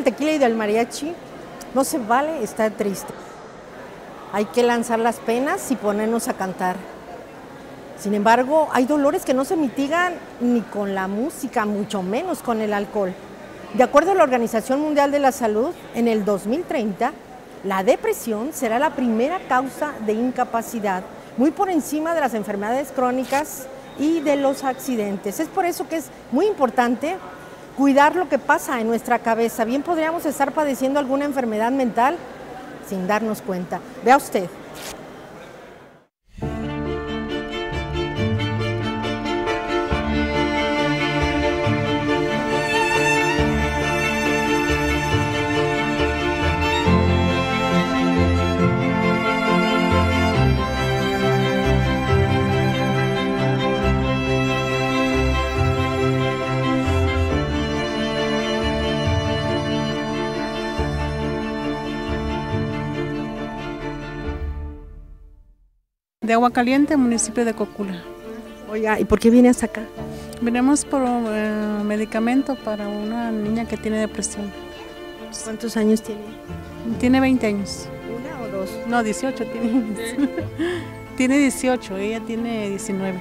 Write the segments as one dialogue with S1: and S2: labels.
S1: del tequila y del mariachi, no se vale estar triste. Hay que lanzar las penas y ponernos a cantar. Sin embargo, hay dolores que no se mitigan ni con la música, mucho menos con el alcohol. De acuerdo a la Organización Mundial de la Salud, en el 2030, la depresión será la primera causa de incapacidad, muy por encima de las enfermedades crónicas y de los accidentes. Es por eso que es muy importante cuidar lo que pasa en nuestra cabeza. Bien podríamos estar padeciendo alguna enfermedad mental sin darnos cuenta. Vea usted.
S2: De Agua Caliente, municipio de Cocula.
S1: Oiga, ¿y por qué viene hasta acá?
S2: Venimos por medicamento para una niña que tiene depresión.
S1: ¿Cuántos años tiene?
S2: Tiene 20 años.
S1: ¿Una o dos?
S2: No, 18 tiene. Tiene 18, ella tiene 19.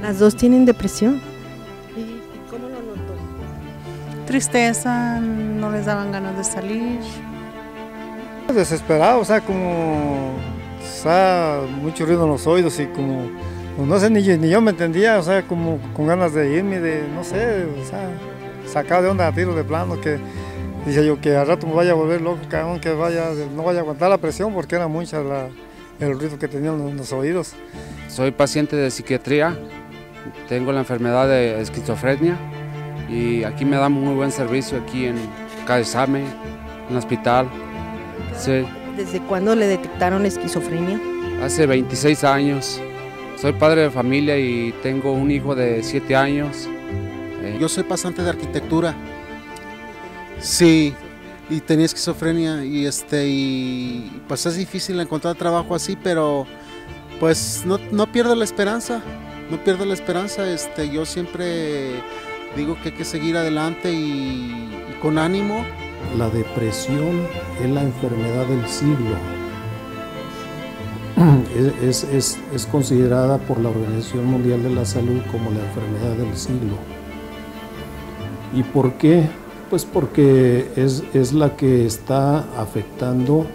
S1: Las dos tienen depresión. ¿Y cómo lo notó?
S2: Tristeza, no les daban ganas de salir.
S3: Desesperado, o sea, como... O sea, mucho ruido en los oídos y como, pues no sé, ni yo me entendía, o sea, como con ganas de irme, de, no sé, o sea, sacado de onda a tiro de plano, que dice yo que al rato me vaya a volver loco, que no vaya a aguantar la presión porque era mucha el ruido que tenían en los oídos.
S4: Soy paciente de psiquiatría, tengo la enfermedad de esquizofrenia y aquí me dan muy buen servicio, aquí en CAESAME, en el hospital. Sí.
S1: ¿Desde cuándo le detectaron esquizofrenia?
S4: Hace 26 años. Soy padre de familia y tengo un hijo de 7 años.
S5: Yo soy pasante de arquitectura. Sí, y tenía esquizofrenia y pues es difícil encontrar trabajo así, pero pues no pierdo la esperanza. No pierdo la esperanza. Yo siempre digo que hay que seguir adelante y con ánimo.
S6: La depresión es la enfermedad del siglo. Es considerada por la Organización Mundial de la Salud como la enfermedad del siglo. ¿Y por qué? Pues porque es la que está afectando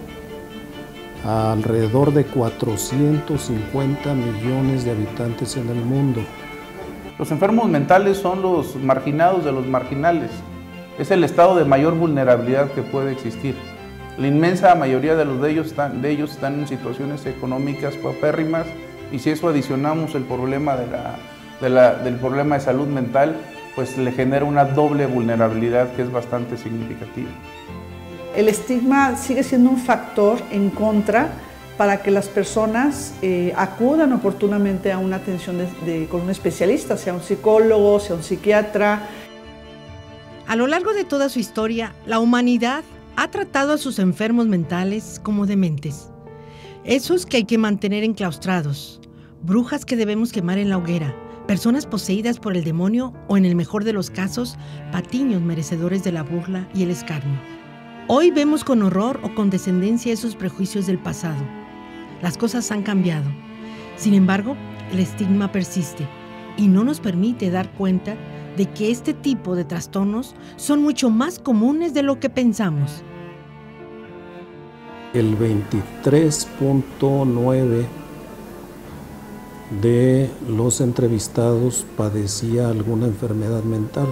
S6: a alrededor de 450 millones de habitantes en el mundo.
S7: Los enfermos mentales son los marginados de los marginales. Es el estado de mayor vulnerabilidad que puede existir. La inmensa mayoría de ellos están en situaciones económicas paupérrimas y si eso adicionamos el problema del problema de salud mental, pues le genera una doble vulnerabilidad que es bastante significativa.
S8: El estigma sigue siendo un factor en contra para que las personas acudan oportunamente a una atención con un especialista, sea un psicólogo, sea un psiquiatra.
S1: A lo largo de toda su historia, la humanidad ha tratado a sus enfermos mentales como dementes. Esos que hay que mantener enclaustrados, brujas que debemos quemar en la hoguera, personas poseídas por el demonio o, en el mejor de los casos, patiños merecedores de la burla y el escarnio. Hoy vemos con horror o condescendencia esos prejuicios del pasado. Las cosas han cambiado. Sin embargo, el estigma persiste y no nos permite dar cuenta de que este tipo de trastornos son mucho más comunes de lo que pensamos.
S6: El 23.9% de los entrevistados padecía alguna enfermedad mental.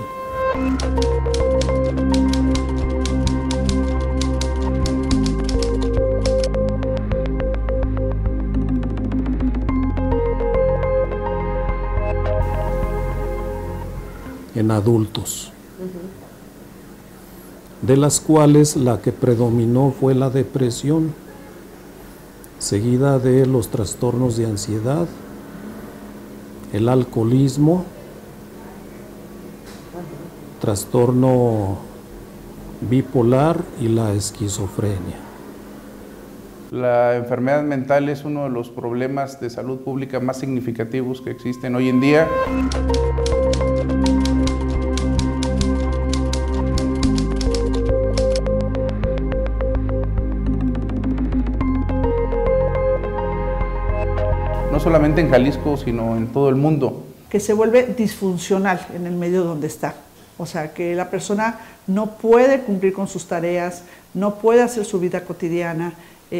S6: En adultos, de las cuales la que predominó fue la depresión, seguida de los trastornos de ansiedad, el alcoholismo, trastorno bipolar y la esquizofrenia.
S7: La enfermedad mental es uno de los problemas de salud pública más significativos que existen hoy en día. no solamente en Jalisco, sino en todo el mundo.
S8: Que se vuelve disfuncional en el medio donde está. O sea, que la persona no puede cumplir con sus tareas, no puede hacer su vida cotidiana,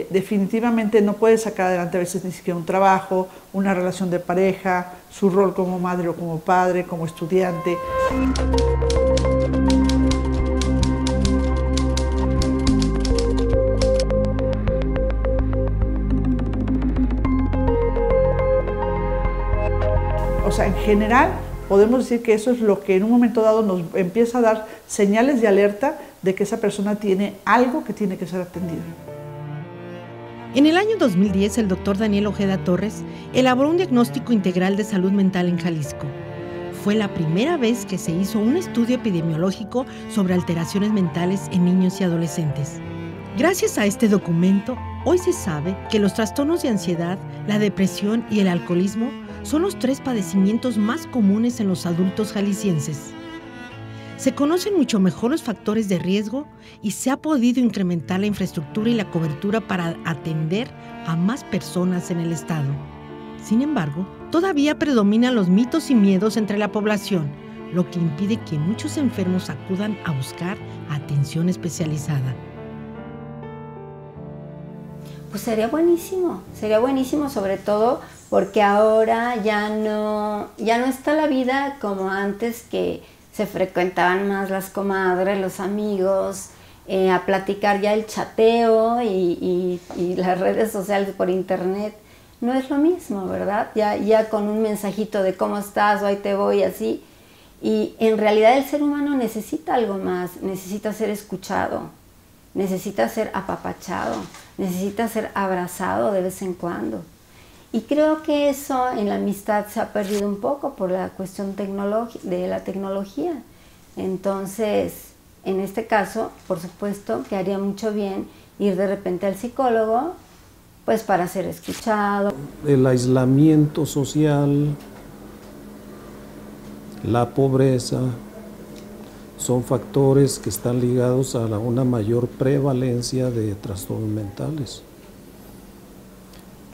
S8: definitivamente no puede sacar adelante a veces ni siquiera un trabajo, una relación de pareja, su rol como madre o como padre, como estudiante. O sea, en general podemos decir que eso es lo que en un momento dado nos empieza a dar señales de alerta de que esa persona tiene algo que tiene que ser atendido.
S1: En el año 2010, el doctor Daniel Ojeda Torres elaboró un diagnóstico integral de salud mental en Jalisco. Fue la primera vez que se hizo un estudio epidemiológico sobre alteraciones mentales en niños y adolescentes. Gracias a este documento, hoy se sabe que los trastornos de ansiedad, la depresión y el alcoholismo son los 3 padecimientos más comunes en los adultos jaliscienses. Se conocen mucho mejor los factores de riesgo y se ha podido incrementar la infraestructura y la cobertura para atender a más personas en el estado. Sin embargo, todavía predominan los mitos y miedos entre la población, lo que impide que muchos enfermos acudan a buscar atención especializada.
S9: Pues sería buenísimo sobre todo porque ahora ya no está la vida como antes, que se frecuentaban más las comadres, los amigos, a platicar, ya el chateo y las redes sociales por internet. No es lo mismo, ¿verdad? Ya con un mensajito de cómo estás o ahí te voy, así. Y en realidad el ser humano necesita algo más, necesita ser escuchado, necesita ser apapachado, necesita ser abrazado de vez en cuando. Y creo que eso en la amistad se ha perdido un poco por la cuestión de la tecnología. Entonces, en este caso, por supuesto que haría mucho bien ir de repente al psicólogo, pues para ser escuchado.
S6: El aislamiento social, la pobreza, son factores que están ligados a una mayor prevalencia de trastornos mentales.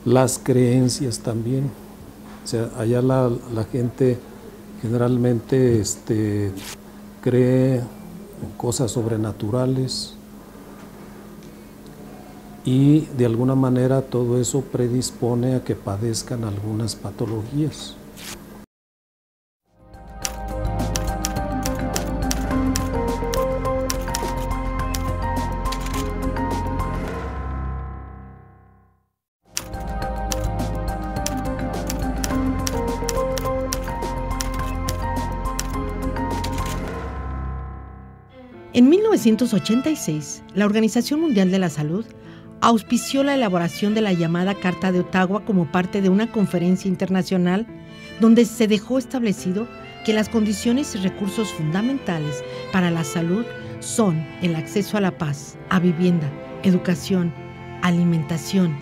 S6: Las creencias también, o sea, allá la gente generalmente cree en cosas sobrenaturales y de alguna manera todo eso predispone a que padezcan algunas patologías.
S1: En 1986, la Organización Mundial de la Salud auspició la elaboración de la llamada Carta de Ottawa como parte de una conferencia internacional donde se dejó establecido que las condiciones y recursos fundamentales para la salud son el acceso a la paz, a vivienda, educación, alimentación,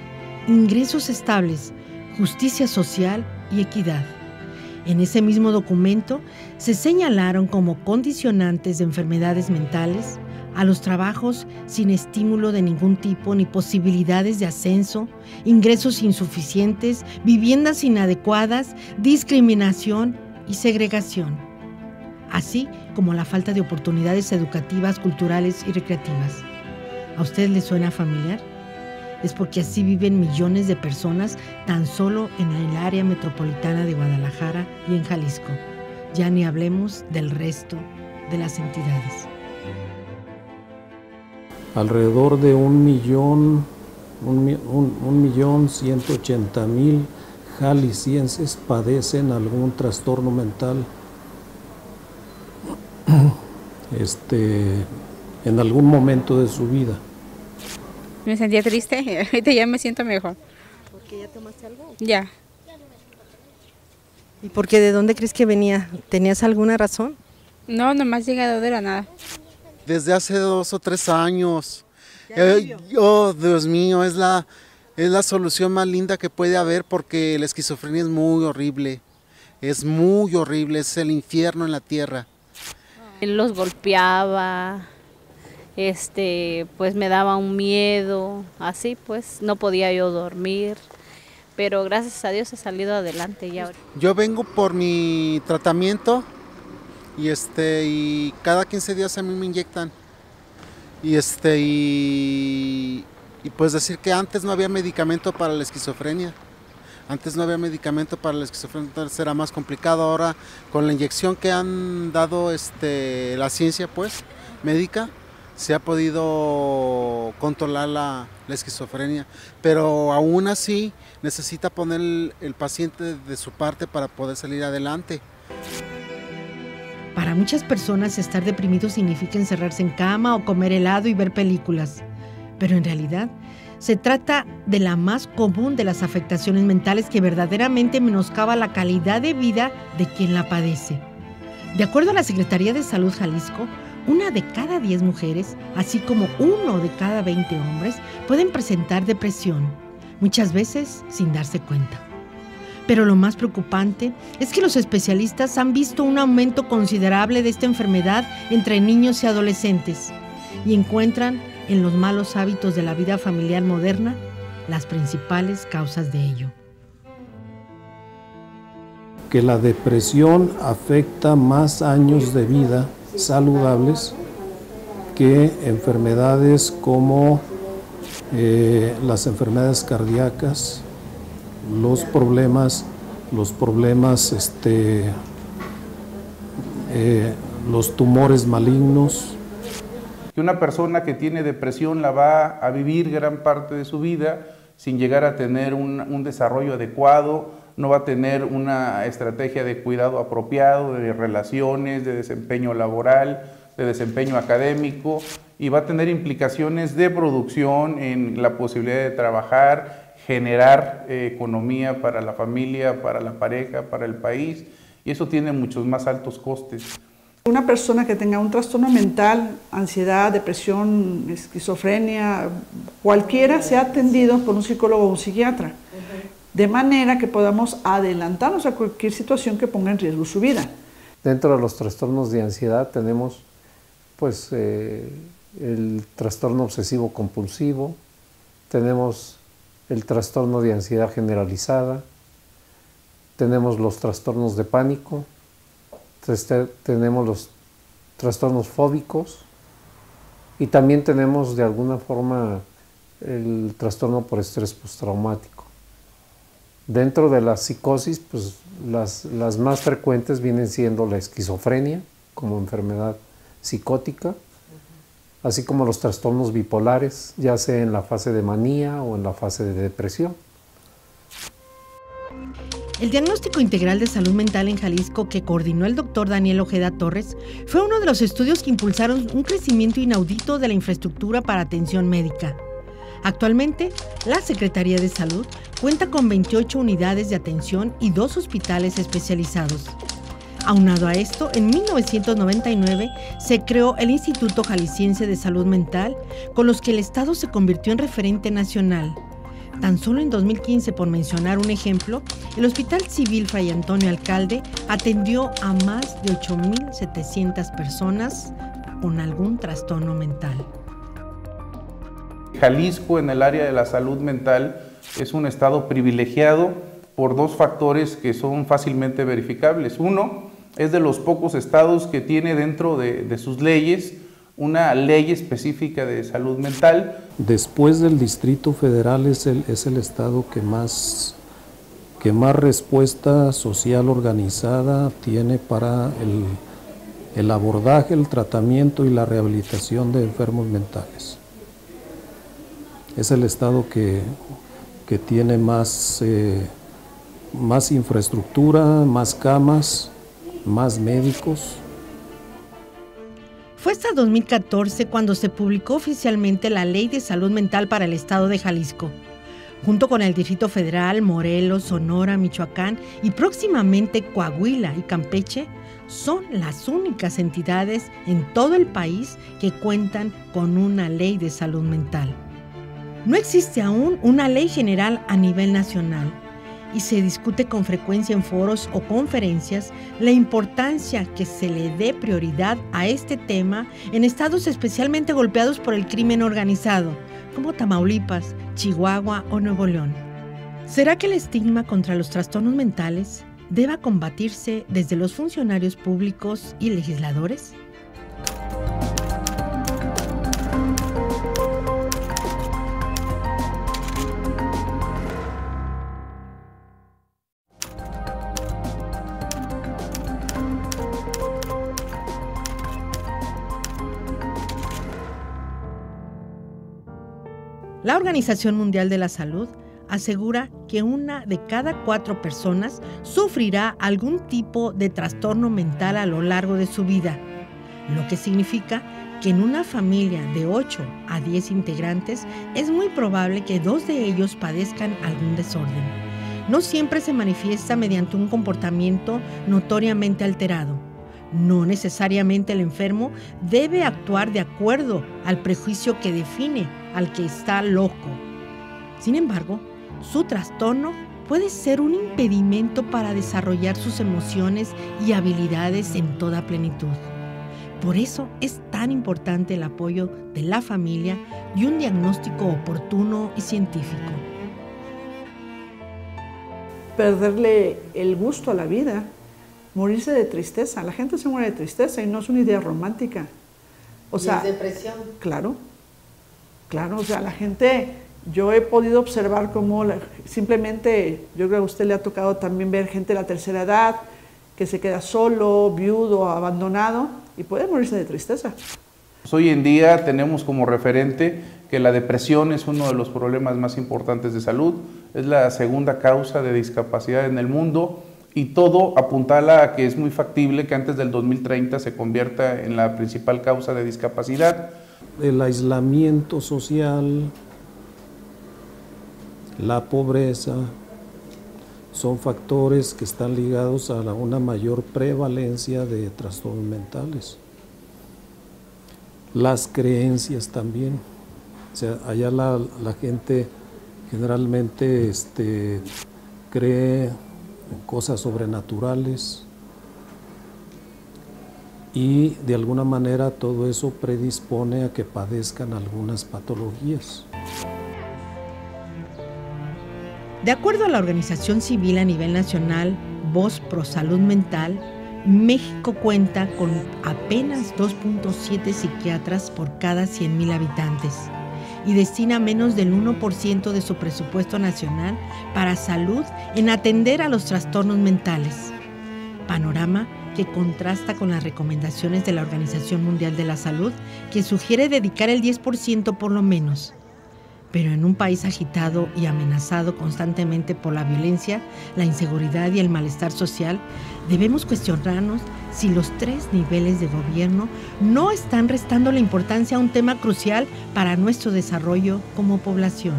S1: ingresos estables, justicia social y equidad. En ese mismo documento se señalaron como condicionantes de enfermedades mentales a los trabajos sin estímulo de ningún tipo ni posibilidades de ascenso, ingresos insuficientes, viviendas inadecuadas, discriminación y segregación, así como la falta de oportunidades educativas, culturales y recreativas. ¿A usted le suena familiar? Es porque así viven millones de personas tan solo en el área metropolitana de Guadalajara y en Jalisco. Ya ni hablemos del resto de las entidades.
S6: Alrededor de 1.180.000 jaliscienses padecen algún trastorno mental en algún momento de su vida.
S10: Me sentía triste, ahorita ya me siento mejor.
S1: ¿Por qué ya tomaste algo?
S10: Ya.
S1: ¿Y por qué? ¿De dónde crees que venía? ¿Tenías alguna razón?
S10: No, nomás llegado de la nada.
S5: Desde hace 2 o 3 años. Dios mío, es la solución más linda que puede haber, porque la esquizofrenia es muy horrible. Es muy horrible, es el infierno en la tierra.
S11: Él los golpeaba. Pues me daba un miedo, así pues, no podía yo dormir, pero gracias a Dios he salido adelante ya.
S5: Yo vengo por mi tratamiento y cada 15 días a mí me inyectan. Y pues decir que antes no había medicamento para la esquizofrenia. Antes no había medicamento para la esquizofrenia, entonces era más complicado. Ahora con la inyección que han dado la ciencia pues médica, se ha podido controlar la esquizofrenia, pero aún así necesita poner el paciente de su parte para poder salir adelante.
S1: Para muchas personas estar deprimido significa encerrarse en cama o comer helado y ver películas, pero en realidad se trata de la más común de las afectaciones mentales que verdaderamente menoscaba la calidad de vida de quien la padece. De acuerdo a la Secretaría de Salud Jalisco, 1 de cada 10 mujeres, así como 1 de cada 20 hombres, pueden presentar depresión, muchas veces sin darse cuenta. Pero lo más preocupante es que los especialistas han visto un aumento considerable de esta enfermedad entre niños y adolescentes y encuentran en los malos hábitos de la vida familiar moderna las principales causas de ello.
S6: Que la depresión afecta más años de vida saludables que enfermedades como las enfermedades cardíacas, los problemas los tumores malignos.
S7: Que una persona que tiene depresión la va a vivir gran parte de su vida sin llegar a tener un desarrollo adecuado, no va a tener una estrategia de cuidado apropiado, de relaciones, de desempeño laboral, de desempeño académico, y va a tener implicaciones de producción en la posibilidad de trabajar, generar economía para la familia, para la pareja, para el país, y eso tiene muchos más altos costes.
S8: Una persona que tenga un trastorno mental, ansiedad, depresión, esquizofrenia, cualquiera, sea atendido por un psicólogo o un psiquiatra, de manera que podamos adelantarnos a cualquier situación que ponga en riesgo su vida.
S6: Dentro de los trastornos de ansiedad tenemos pues el trastorno obsesivo compulsivo, tenemos el trastorno de ansiedad generalizada, tenemos los trastornos de pánico, tenemos los trastornos fóbicos y también tenemos de alguna forma el trastorno por estrés postraumático. Dentro de la psicosis, pues las más frecuentes vienen siendo la esquizofrenia como enfermedad psicótica, así como los trastornos bipolares, ya sea en la fase de manía o en la fase de depresión.
S1: El diagnóstico integral de salud mental en Jalisco que coordinó el doctor Daniel Ojeda Torres fue uno de los estudios que impulsaron un crecimiento inaudito de la infraestructura para atención médica. Actualmente, la Secretaría de Salud cuenta con 28 unidades de atención y 2 hospitales especializados. Aunado a esto, en 1999 se creó el Instituto Jalisciense de Salud Mental, con los que el Estado se convirtió en referente nacional. Tan solo en 2015, por mencionar un ejemplo, el Hospital Civil Fray Antonio Alcalde atendió a más de 8,700 personas con algún trastorno mental.
S7: Jalisco, en el área de la salud mental, es un estado privilegiado por 2 factores que son fácilmente verificables. Uno, es de los pocos estados que tiene dentro de sus leyes una ley específica de salud mental.
S6: Después del Distrito Federal es el estado que más respuesta social organizada tiene para el abordaje, el tratamiento y la rehabilitación de enfermos mentales. Es el estado que tiene más infraestructura, más camas, más médicos.
S1: Fue hasta 2014 cuando se publicó oficialmente la Ley de Salud Mental para el Estado de Jalisco. Junto con el Distrito Federal, Morelos, Sonora, Michoacán y próximamente Coahuila y Campeche, son las únicas entidades en todo el país que cuentan con una ley de salud mental. No existe aún una ley general a nivel nacional y se discute con frecuencia en foros o conferencias la importancia que se le dé prioridad a este tema en estados especialmente golpeados por el crimen organizado, como Tamaulipas, Chihuahua o Nuevo León. ¿Será que el estigma contra los trastornos mentales deba combatirse desde los funcionarios públicos y legisladores? La Organización Mundial de la Salud asegura que 1 de cada 4 personas sufrirá algún tipo de trastorno mental a lo largo de su vida, lo que significa que en una familia de 8 a 10 integrantes es muy probable que 2 de ellos padezcan algún desorden. No siempre se manifiesta mediante un comportamiento notoriamente alterado. No necesariamente el enfermo debe actuar de acuerdo al prejuicio que define al que está loco. Sin embargo, su trastorno puede ser un impedimento para desarrollar sus emociones y habilidades en toda plenitud. Por eso es tan importante el apoyo de la familia y un diagnóstico oportuno y científico.
S8: Perderle el gusto a la vida, morirse de tristeza. La gente se muere de tristeza y no es una idea romántica. O sea,
S1: ¿y es depresión?
S8: Claro, o sea, la gente, yo he podido observar cómo simplemente, yo creo que a usted le ha tocado también ver gente de la tercera edad que se queda solo, viudo, abandonado y puede morirse de tristeza.
S7: Hoy en día tenemos como referente que la depresión es uno de los problemas más importantes de salud, es la segunda causa de discapacidad en el mundo y todo apuntala a que es muy factible que antes del 2030 se convierta en la principal causa de discapacidad.
S6: El aislamiento social, la pobreza, son factores que están ligados a una mayor prevalencia de trastornos mentales. Las creencias también, o sea, allá la gente generalmente cree en cosas sobrenaturales y de alguna manera todo eso predispone a que padezcan algunas patologías.
S1: De acuerdo a la organización civil a nivel nacional, Voz Pro Salud Mental, México cuenta con apenas 2.7 psiquiatras por cada 100,000 habitantes y destina menos del 1% de su presupuesto nacional para salud en atender a los trastornos mentales. Panorama que contrasta con las recomendaciones de la Organización Mundial de la Salud, que sugiere dedicar el 10% por lo menos. Pero en un país agitado y amenazado constantemente por la violencia, la inseguridad y el malestar social, debemos cuestionarnos si los 3 niveles de gobierno no están restando la importancia a un tema crucial para nuestro desarrollo como población.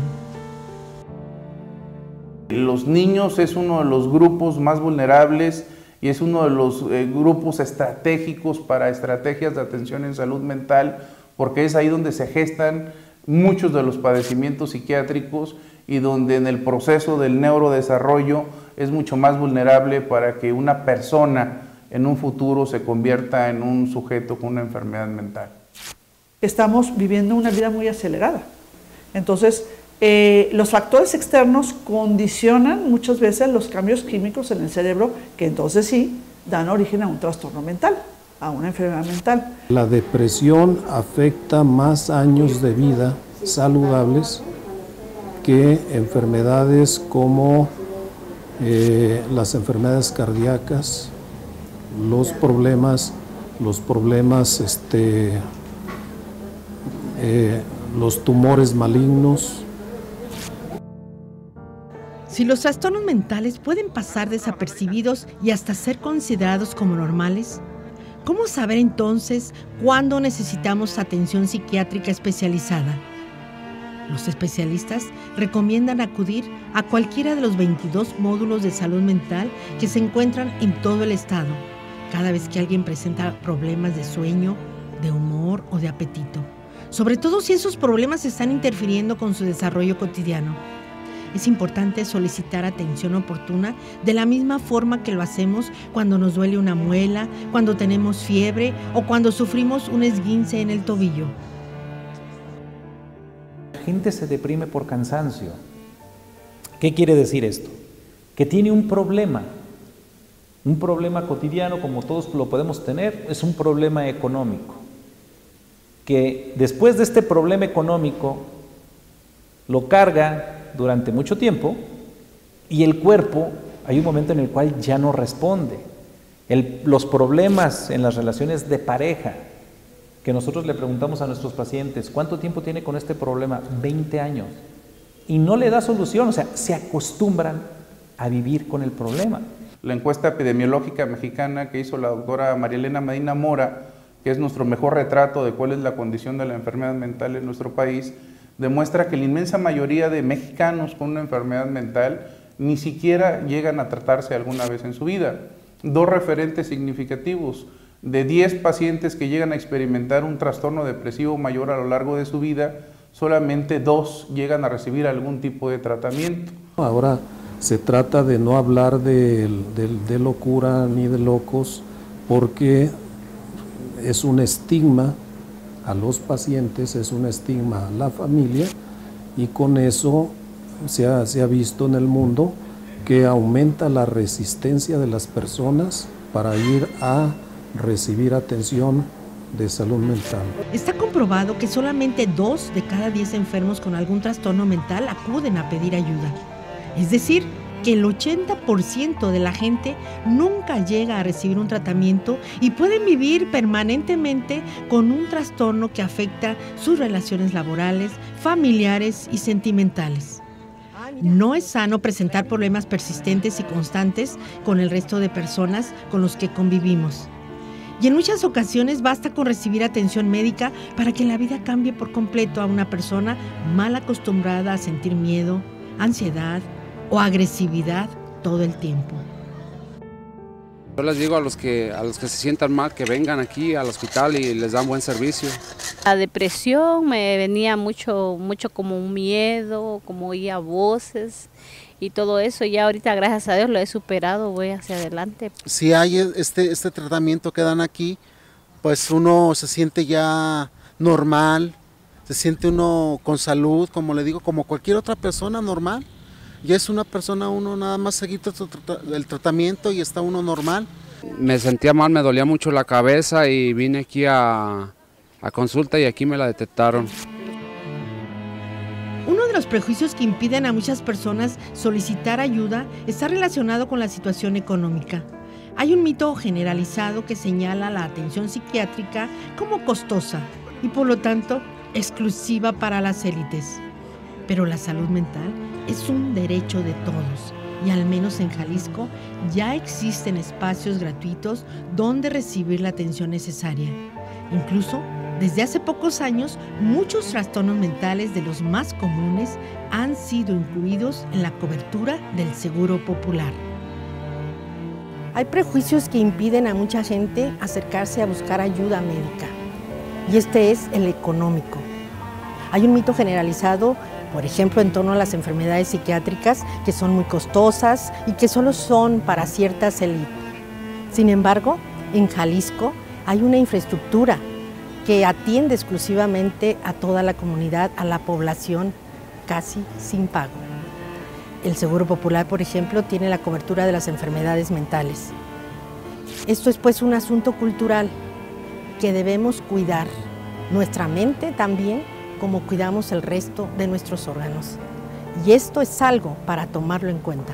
S7: Los niños es uno de los grupos más vulnerables y es uno de los grupos estratégicos para estrategias de atención en salud mental, porque es ahí donde se gestan muchos de los padecimientos psiquiátricos y donde en el proceso del neurodesarrollo es mucho más vulnerable para que una persona en un futuro se convierta en un sujeto con una enfermedad mental.
S8: Estamos viviendo una vida muy acelerada. Entonces, los factores externos condicionan muchas veces los cambios químicos en el cerebro que entonces sí dan origen a un trastorno mental, a una enfermedad mental.
S6: La depresión afecta más años de vida saludables que enfermedades como las enfermedades cardíacas, los problemas, los tumores malignos.
S1: Si los trastornos mentales pueden pasar desapercibidos y hasta ser considerados como normales, ¿cómo saber entonces cuándo necesitamos atención psiquiátrica especializada? Los especialistas recomiendan acudir a cualquiera de los 22 módulos de salud mental que se encuentran en todo el estado, cada vez que alguien presenta problemas de sueño, de humor o de apetito, sobre todo si esos problemas están interfiriendo con su desarrollo cotidiano. Es importante solicitar atención oportuna de la misma forma que lo hacemos cuando nos duele una muela, cuando tenemos fiebre o cuando sufrimos un esguince en el tobillo.
S12: La gente se deprime por cansancio. ¿Qué quiere decir esto? Que tiene un problema cotidiano como todos lo podemos tener, es un problema económico. Que después de este problema económico lo carga durante mucho tiempo y el cuerpo, hay un momento en el cual ya no responde. Los problemas en las relaciones de pareja, que nosotros le preguntamos a nuestros pacientes, ¿cuánto tiempo tiene con este problema? 20 años. Y no le da solución, o sea, se acostumbran a vivir con el problema.
S7: La encuesta epidemiológica mexicana que hizo la doctora María Elena Medina Mora, que es nuestro mejor retrato de cuál es la condición de la enfermedad mental en nuestro país, demuestra que la inmensa mayoría de mexicanos con una enfermedad mental ni siquiera llegan a tratarse alguna vez en su vida. 2 referentes significativos: de 10 pacientes que llegan a experimentar un trastorno depresivo mayor a lo largo de su vida, solamente 2 llegan a recibir algún tipo de tratamiento.
S6: Ahora se trata de no hablar de locura ni de locos, porque es un estigma a los pacientes, es un estigma a la familia, y con eso se ha visto en el mundo que aumenta la resistencia de las personas para ir a recibir atención de salud mental.
S1: Está comprobado que solamente 2 de cada 10 enfermos con algún trastorno mental acuden a pedir ayuda. Es decir, que el 80% de la gente nunca llega a recibir un tratamiento y pueden vivir permanentemente con un trastorno que afecta sus relaciones laborales, familiares y sentimentales. No es sano presentar problemas persistentes y constantes con el resto de personas con los que convivimos. Y en muchas ocasiones basta con recibir atención médica para que la vida cambie por completo a una persona mal acostumbrada a sentir miedo, ansiedad o agresividad todo el tiempo.
S4: Yo les digo a los que se sientan mal que vengan aquí al hospital y les dan buen servicio.
S11: La depresión me venía mucho como un miedo, como oía voces y todo eso. Ya ahorita, gracias a Dios, lo he superado, voy hacia adelante.
S5: Si hay este tratamiento que dan aquí, pues uno se siente ya normal, se siente uno con salud, como le digo, como cualquier otra persona normal. Ya es una persona, uno nada más seguir el tratamiento y está uno normal.
S4: Me sentía mal, me dolía mucho la cabeza y vine aquí a consulta y aquí me la detectaron.
S1: Uno de los prejuicios que impiden a muchas personas solicitar ayuda está relacionado con la situación económica. Hay un mito generalizado que señala la atención psiquiátrica como costosa y por lo tanto exclusiva para las élites. Pero la salud mental es un derecho de todos y al menos en Jalisco ya existen espacios gratuitos donde recibir la atención necesaria. Incluso desde hace pocos años muchos trastornos mentales de los más comunes han sido incluidos en la cobertura del Seguro Popular. Hay prejuicios que impiden a mucha gente acercarse a buscar ayuda médica y este es el económico. Hay un mito generalizado, por ejemplo, en torno a las enfermedades psiquiátricas que son muy costosas y que solo son para ciertas élites. Sin embargo, en Jalisco hay una infraestructura que atiende exclusivamente a toda la comunidad, a la población, casi sin pago. El Seguro Popular, por ejemplo, tiene la cobertura de las enfermedades mentales. Esto es pues un asunto cultural que debemos cuidar, nuestra mente también, como cuidamos el resto de nuestros órganos. Y esto es algo para tomarlo en cuenta.